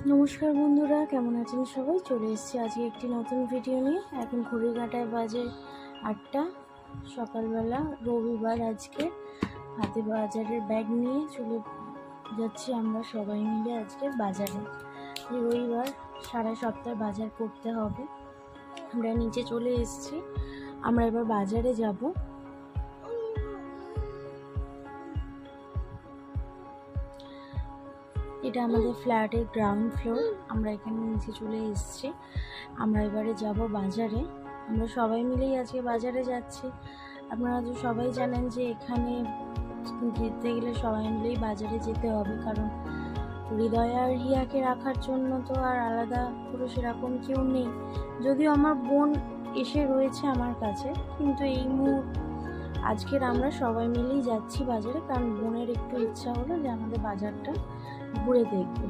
নমস্কার বন্ধুরা, কেমন আছেন সবাই? চলে এসেছি আজকে একটি নতুন ভিডিও নিয়ে। এখন ঘড়ির কাঁটায় বাজে 8টা সকালবেলা, রবিবার। আজকে হাতে বাজারের ব্যাগ নিয়ে চলে যাচ্ছি আমরা সবাই মিলে আজকে বাজারে। রবিবার সারা সপ্তাহ বাজার করতে হবে। আমরা নিচে চলে এসেছি, আমরা এবার বাজারে যাব। এটা আমাদের ফ্ল্যাটের গ্রাউন্ড ফ্লোর। আমরা এখানে নিচে চলে এসেছি। আমরা এবারে যাব বাজারে। আমরা সবাই মিলেই আজকে বাজারে যাচ্ছি। আপনারা তো সবাই জানেন যে এখানে যেতে গেলে সবাই মিলেই বাজারে যেতে হবে, কারণ হৃদয় আর রিয়াকে রাখার জন্য তো আর আলাদা করে সেরকম কেউ নেই। যদিও আমার বোন এসে রয়েছে আমার কাছে, কিন্তু এই আজকের আমরা সবাই মিলেই যাচ্ছি বাজারে, কারণ বোনের একটু ইচ্ছা হলো যে আমাদের বাজারটা ঘুরে দেখবে।